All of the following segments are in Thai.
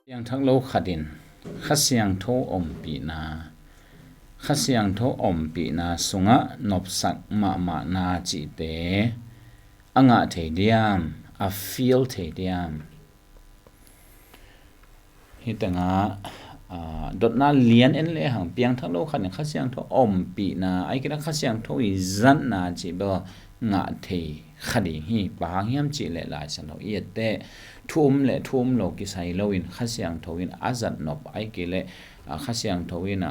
yang thang lo khadin khasiang tho om pi na khasiang tho om pi na sunga nopsak ma na chi te anga the diam a feel the diam hitanga dot na lian en le hang piang thang lo khan khasiang tho om pi na ai kira khasiang tho I zan na chi bo nga the khadi hi bang yam chi le lai san lo ye te thum lo ki sai lo in khasiang tho in azat nop ai ke le khasiang tho in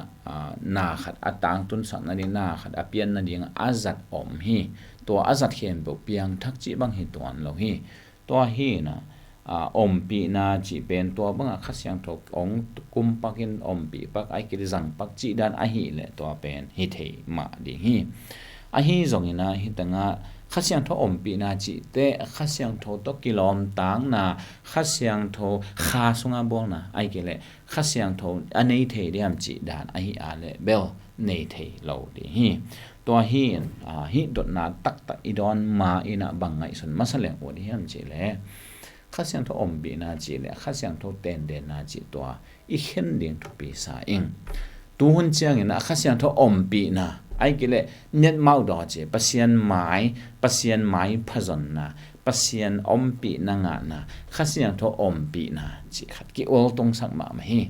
na khat atang tun sak na ni na khat apian na ding azat om hi to azat khem bo piang thak chi bang hi ton lo hi to hi na om pi na chi pen to bang khasiang tho ong kum pakin om pi pak ai ki jang pak chi dan a hi le to pen hi thei ma ding hi a hi zong ina hi tanga khasiang tho om pi na chi te khasiang tho to kilom tang na khasiang tho kha sunga bol na ai ke le khasiang tho anei the diam chi dan a hi a le bel nei the lo di hi to hi dot na tak idon ma ina bangai sun masaleng o di ham chi le khasiang tho om pi na chi le khasiang tho ten den na chi to I khen ding thu pi sa ing tu hun chiang ina khasiang tho om pi na ai kile net mau do che pasien mai phazon na pasien om pi na nga na khasiang tho om pi na chi khat ki ol tong sak ma hi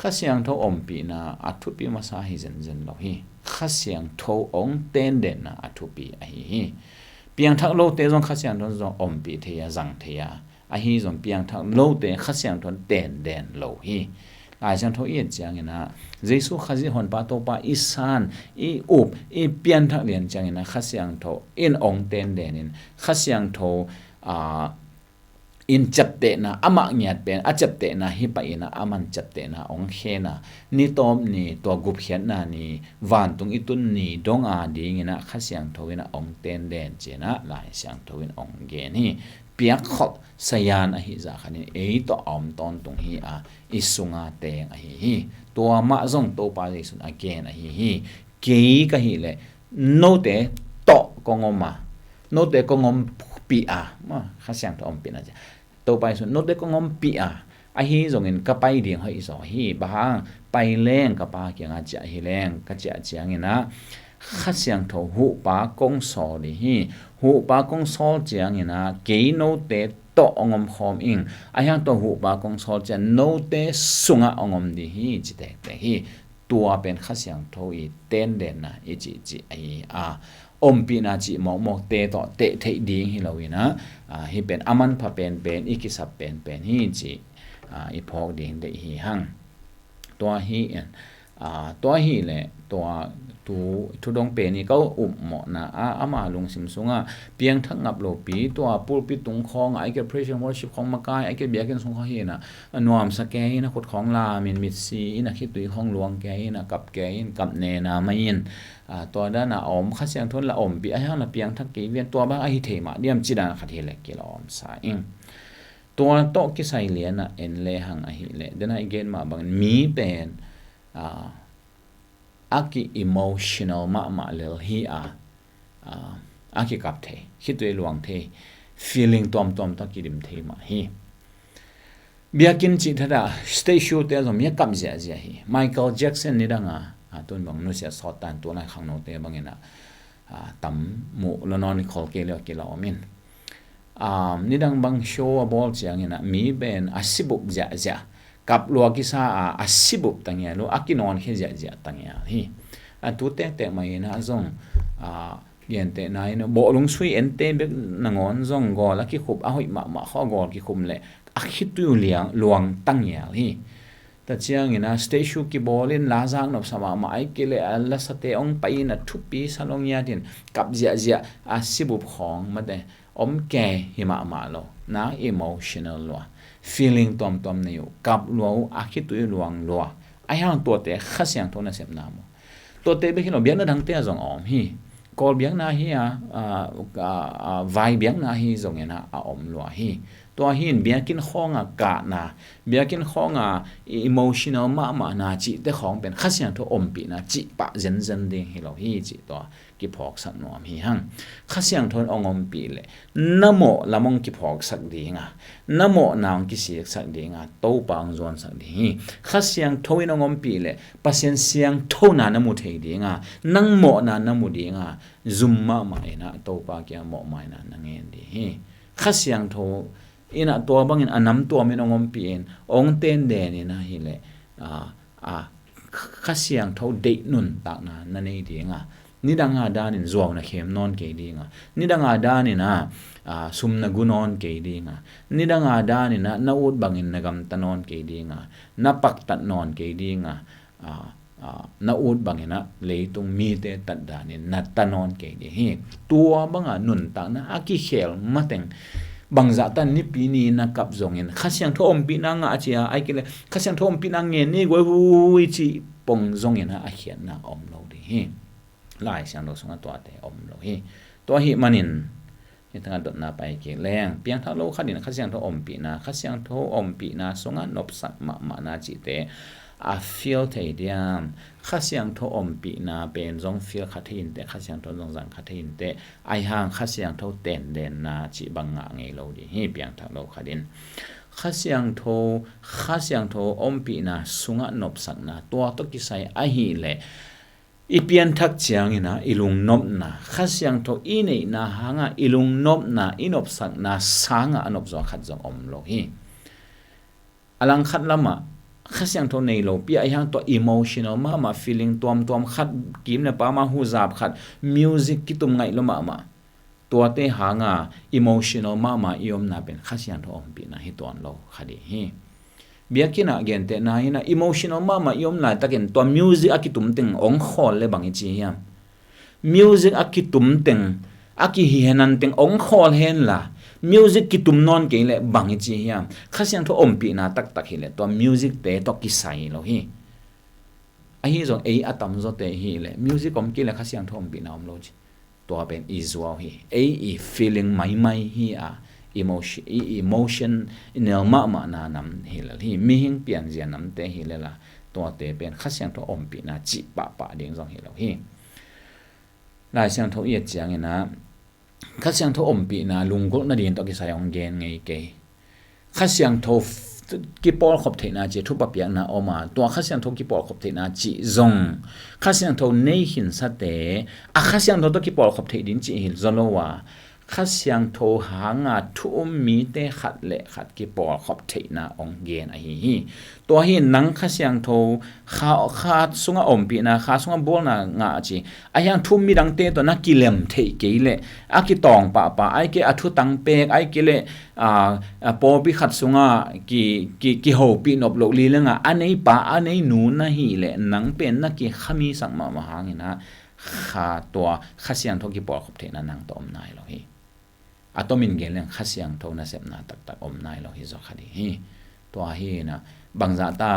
khasiang tho om pi na athu pi ma sa hi zen lo hi khasiang tho ong ten den na athu pi a hi piang thak lo te jong khasiang tho jong om pi the ya jang the ya a hi jong piang thak lo te khasiang thon ten den lo hi ai sang tho yen chang ina jesu khazi hon pa to pa isan I pian thak lian chang ina khasiang tho in ong ten den in khasiang tho in chapte na ama nyat pen a chapte na hi pa ina aman chapte na ong khena ni tom ni to gup khian na ni van tung itun ni dong a ding ina khasiang tho ina ong ten den chena lai sang tho in ong ge ni piak khot sayan a hi za khani e to om ton tung hi a isunga teng a hi to ma zong to pa jesun again a hi ke ka hi le no te to kongoma no te kongom pi a ma khasiang tho om pi na ja to pa sun no te kongom pi a hi zong in ka pai ding hoi zo hi ba pai leng ka pa kyang a cha hi leng ka cha chiang ina khasiang tho hu pa kong so li hi hu pa kong sol chiang ina ke no te to ongom khom ing ayang to hu pa kong sol chan no te sunga ongom di hi chi te hi tua pen khasiang tho I ten den na I chi ai om pi na chi mo te to te thei ding hi lowina hi pen aman pha pen ikisap pen hi chi I phok ding de hi hang to hi le to tu dong pe ni ko mo na ama lung sim sunga piang thak ngap lo pi to pulpit tung khong ai ke pressure worship khong makai ai ke biaken sung kha hi na nuam sa ke na khot khong la min mit si ina khi tui khong luang ke ina kap ke in kap ne na main to da na om kha siang thon la om pi a hang na piang thak ke vian to ba ai the ma diam chi dan kha the le ke lo om sa ing to ki sai le na en le hang a hi le then again ma bang mi pen aki emotional ma lel hi aki kap the hitwe luang the feeling tom ta kirim the ma hi biakin chi thada stay show te zom ya kam ja hi Michael Jackson ni danga ton bang no sia sotan to na khang no te bangena tam mu lo non khol ke le ke la min ni dang bang show a ball chiang ina mi ben asibup ja kap lua ki sa asibup tangya lo akinon khe ja tangya hi tu te mai na zong yen te nai no bo lung sui en te be nangon zong go la ki khup a hoi ma kho go ki khum le a khit tu liang luang tangya hi ta chiang ina statue ki bolin la jang no sama ma ai ke le alla sate ong pai na thupi salong ya din kap ja asibup khong ma de om ke hi ma lo na emotional lo feeling tom nei kap lo a khit tu luang lo ai hang to te khasiang to na sep na mo to te be hino biang na dang te zong om hi kol biang na hi vai biang na hi zong ena om lo hi ตัวหินเบียกินข้องกะนะเบียกินข้องemotional มานาจิแต่ของเป็นข้าเสียงทอมปีนะจิปะเจนเด้งให้เราฮีจิตัวกิพอกสักหน่อมฮีหังข้าเสียงทนองอมปีเลยนะโมละมงกิพอกสักดีงานะโมนางกิเสียสักดีงาโตปังจวนสักดีข้าเสียงทวินองอมปีเลยปัสเซียนเสียงทนานะมุเทดีงานังโมนะมุดีงาซุมมาไม่นะโตปาเกียโมไม่นะนังเงินดีข้าเสียงทอินะตัวบางอินอันน้ำตัวไม่องอมปีนองเต้นเดนี่นะฮิเลข้าเสียงทเด็กนุนตากนะนั่นเองดีงานี่ดังอาดานินจวงนะเข้มนอนเกดีงานี่ดังอาดานินะซุมนะกุนอนเกดีงานี่ดังอาดานินะนาอุดบางอินนะกำตันอนเกดีงานาปักตัดนอนเกดีงานาอุดบางอินะเลยตรงมีเตตัดดานินัดตันอนเกดีเฮตัวบางนุนตากนะอากิเขลมาเต็งบางจัตันนี่ปีนี้นะกับจงเงินข้าเสียงทอมปีนังอาเจียไอ้กิเลข้าเสียงทอมปีนังเงินนี่กวยวุ้ยจีปงจงเงินนะอาเขียนนะอมโลดีเฮลายเสียงเราสงตัวแต่อมโลเฮตัวหิมันินที่ทางดดนาไปเกี่ยแรงเพียงทั้งโลกขัดินข้าเสียงทอมปีนะข้าเสียงทอมปีนะสงนบสักมานาจิเตอาฟิลเทียมข้าเสียงทอมปีนาเป็นจงฟิลขัดหินแต่ข้าเสียงทอจงสังขัดหินแต่ไอห่างข้าเสียงทอเต้นเด่นนาจิบังงะไงเราดีเฮเพียงทั้งโลกขัดินข้าเสียงทออมปีนาสงนบสักนาตัวตกิไซไอหิเลอีเปียนทักเจียงนะอิลุงนบนะข้าเสียงทออีเนนะหางะอิลุงนบนะอินบสักนาสางะนบจอขัดจงอมโลหิอลังขัดละมะข้าเสียงทนในโลปีไอฮังตัว emotional มา feeling ตัวขัดกิมเนี่ยป้ามาหูจับขัด music กิตุมไงลมาตัวเตหางา emotional มาอิอมนาเป็นข้าเสียงทอมปีนะฮิตวนโลขัดเฮเบียกินะเกนเตนะฮินะ emotional มาอิอมนาตะเกนตัว music อากิตุมติงองขอลเลยบางจีเฮีย music อากิตุมติงอากิฮิเฮนันติงองขอลเฮนล่ะmusic กิตุมนอนเกลเลยบางจีเฮียข้าเสียงทออมปีนาตักเฮเลยตัว music เตตกิไซโลฮีไอฮีจงอัตมจเตฮีเลย music อมเกลข้าเสียงทออมปีนาอมโลจตัวเป็นอิจวาฮีfeeling ไม่ฮีemotion เนื้อมานานัมฮีเลยฮีมีหิงเปลี่ยนเสียนนัมเตฮีเลยล่ะตัวเตเป็นข้าเสียงทออมปีนาจิปะเดียงจงฮีเลยฮีลายเสียงทอเอียดเจียงนะข้าเสียงทออมปีนาลุงก็นาดีนตอกิสายองเกนไงเกข้าเสียงทอกิปอลขบเทนาจีทุบปะเปียนาออกมาตัวข้าเสียงทอกิปอลขบเทนาจีจงข้าเสียงทอเนหินสเตข้าเสียงทอตอกิปอลขบเทดินจีหินจโลวาข้าเสียงทอหางาทุมมีเตขัดเละขัดกิปอลขบเทนาองเกนไอฮีตัวหินนังข้าเสียงทอข้าสุงอมปีนาข้าสุงบอลนางาจีไอยังทุมมีดังเตตัวนักกิเลมเทเกเลอากิตองปะไอเกอทุตังเปกไอเกเลปอบิขัดสุงากิโฮปีนอบโลลีเลงอันนี้ปะอันนี้นูนะฮีเลนังเป็นนักกิขมีสังมาหางินะข้าตัวข้าเสียงทอกิปอลขบเทนานังตอมนายเราฮีอะตอมินเกลข้าเสียงทอนาเซปนาตักอมนายเราฮีจอคดีฮีตัวฮีนะบางจัตตา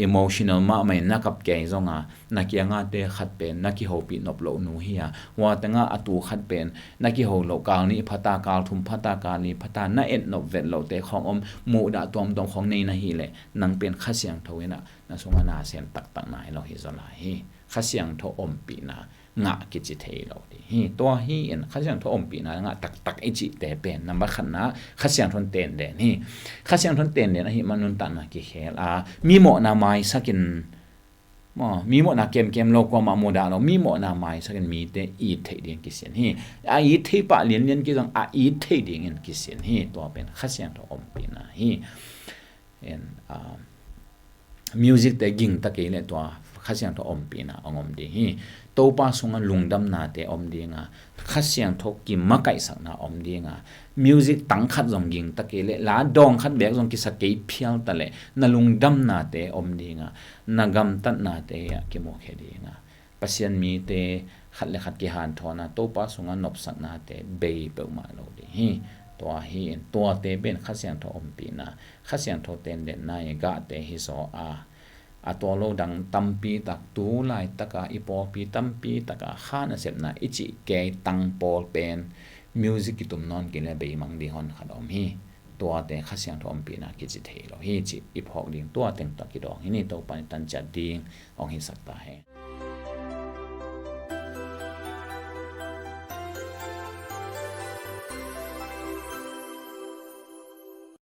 emotional มาไม่นักกับแกจงนักยังงาเตขัดเป็นนักกิโฮปีนอบโลนูเฮียว่าแต่งาอตูขัดเป็นนักกิโฮโลกาลนี้พัตตากาลทุมพัตตากาลีพัตตานาเอ็ดนบเวทโลเตของอมมูดาตัวมของในนาฮีเลยนังเป็นข้าเสียงทวินะนะสงนาเซนตักนายเราฮิจลาฮีข้าเสียงทอมปีนางะกิจิเทเราดีฮีตัวฮีเอ็นข้าเสียงทอมปีนางะตักไอจิเตเป็นนับขันนะข้าเสียงทนเตนเดนฮีข้าเสียงทนเตนเดนฮีมันนุนตันนะกิเคลมีโมนาไมสักินมีโมนาเกมโลกว่ามาโมดาเรามีโมนาไมสักินมีเตอีเทเดียนกิเสียนฮีอีเทปะเลียนกิจังอีเทเดียนกิเสียนฮีตัวเป็นข้าเสียงทอมปีนาฮีเอ็นmusic แต่ยิงตะเกเลตัวข้าเสียงทอมปีนาองอมดีฮีโตปาสงลุงดำนาเตอมดีงาข้าเสียงทอกิมมะไก่สักนาอมดีงา music ตั้งขัดจงยิงตะเกเลลาดองขัดแบกจงกิสเกยเพียวตะเลนลุงดำนาเตอมดีงานากำตัดนาเตยกิโมเคดีงาปัสยันมีเตขัดเลขัดกิหานทอนาโตปาสงนบสักนาเตเบยเปิมาโลดีฮีตัวฮีตัวเตเป็นข้าเสียงทอมปีนาข้าเสียงทอเตนเด่นนายกะเตฮิโซตัวโลดังตัมปีตักตูไลตะกาอีปอปีตัมปีตะกาข้านะเสพนะอิจิเกตังปอลเป็นมิวสิกกิตุมนอนกินเลยไปมังดีฮอนขัดอมฮี ตัวแต่ข้าเสียงทอมปีนะกิจิเทเราเฮจิอีพอกดิ่งตัวเต็งตะกิดองฮินี่ตัวปานิตันจัดดิ่งองฮิสักตาเฮ